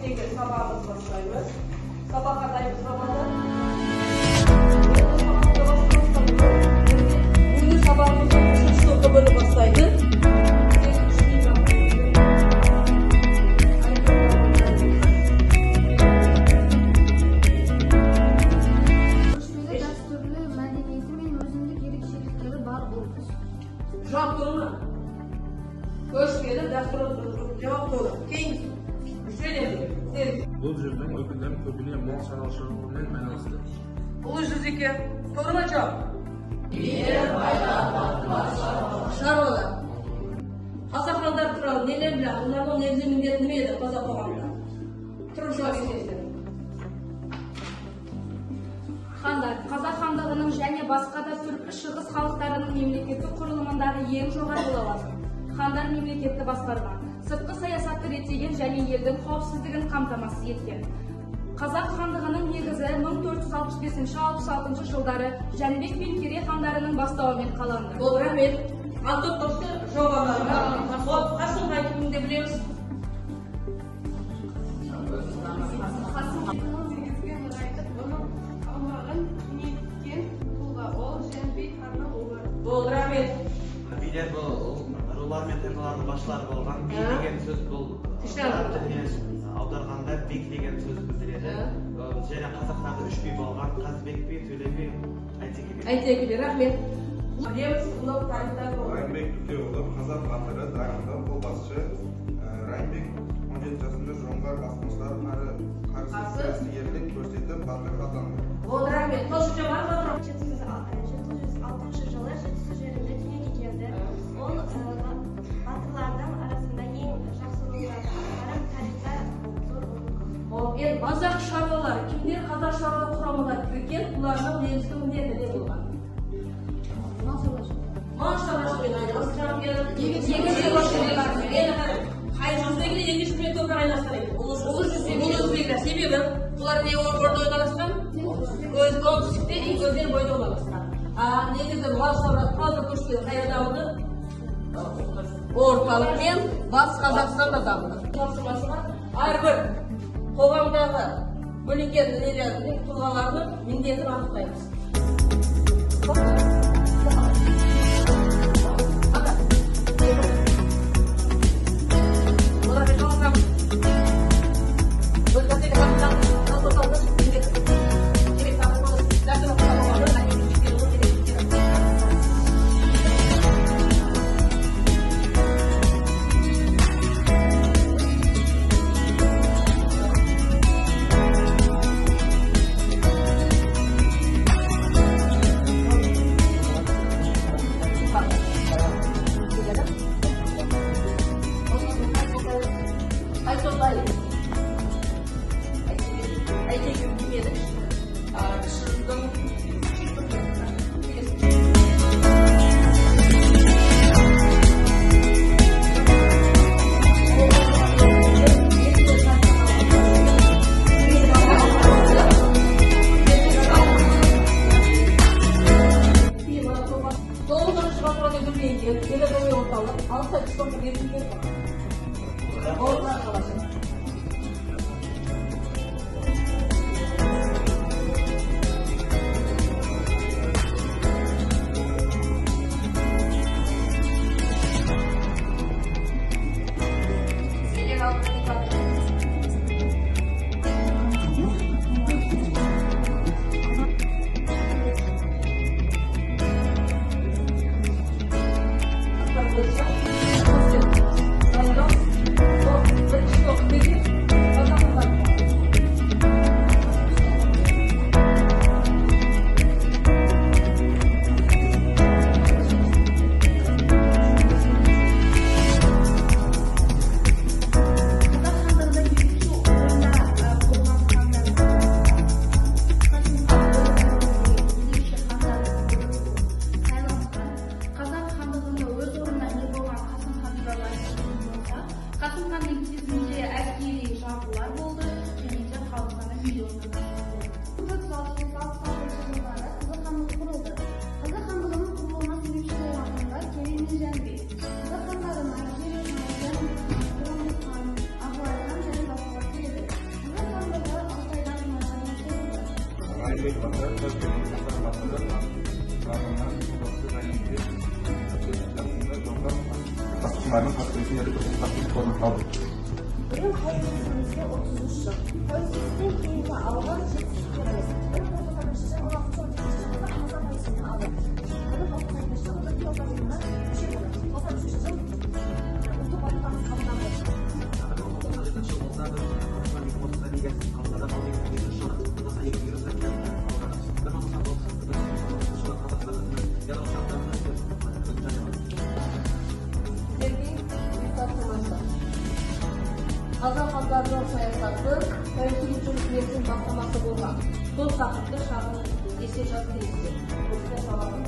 Erteki sabahımız başlayımız. Sabah adayımız Ramazan. Bugün sabahımızın 3. otobanı başlaydı. Cevap doğru. Görüşmeyelim, cevap doğru. Keyin söyleyelim. Бұл жердің өкілдері көбіне мал шаруашылығымен айналысты. Ұлы жүзеке, doğru mu cevap? Şarolar. Kazaklar turалы neler bilen, onların nevzi mіндеті ne еді Kazak қоғамында? Тұрып жауап етесіздер. Хандар, Қазақ хандығының және басқа да түркі шығыс халықтарының мемлекеттік құрылымындағы ең жоғары лауазым. Хандар мемлекетті басқарған, сыртқы саясатты реттеген және елдің қауіпсіздігін қамтамасыз еткен. Қазақ хандығының негізі 1465-66 жылдары Жәнібек пен Керей хандарының бастауымен қаланды. Ол рахмет. Алтын тоқты жобаларға. Қасым Хан кімді білеміз? Ол рахмет. Билер бұл рулар мен тайпалардың басшылары болған. Би деген сөз бұл аударғанда бек деген сөз білдіреді. Және қазақтарда 3 би болған: Қазыбек би, Төле би, Әйтеке би. Әйтеке би, рахмет. Білеміз, бұл тарихтар болған. Райымбек Төреұлы, қазақ батыры, дайынды қолбасшы. Райымбек 17 жасында жоңғар басқыншыларын қарсы ерлік көрсетіп батыр атанды. Ол рахмет. Қосымша бар ма? 706 жылы жетісу жерінде дүниеге келді. Ол батырлардың арасында ең жақсы рөлдерді атқарып, тарихта зор орын. Қазақ шаруалар, kimler қазақ шаруа құрамына кірген, бұлардың негізгі міндеті не болған? Мал шаруашылығымен айналысып жатыр. Егін шаруашылығымен қай жүздегі егін шаруашылығымен топырақ айналыстырады. Ұлы жүздегі себебі бұлар не орында орналасқан? Оңтүстікте өзен бойында орналасқан. Негізі мал шаруашылығы қазір көшпелі қайда дамыды? Орталық мен батыс Қазақстанда дамыды. Әрбір қоғамдағы бөлінген тұлғалардың міндетін анықтаймыз. Direkt Batı, Türkiye'nin Kızlar Batı'da Kanunlar, Kudası, Rayim'de Çeşitlerinde Jongar basınlarının aktivite yarı takip konu kaldı. Benim hayatımızda 33 yıl. Özümüzde keyifli algan çekiştiririz. Benim vatandaşlarım 16 yaşında Ramazan ayısını alır. Benim vatandaşlarım da bir okulunda bir şey olur. Vatandaşlarım otomatikman kapıdan Azamаттардың саясаты тәуелсіздік жұмысын бастамасы болған. Сол тақырыпты шағын есе жазып келесіздер. Осы саланың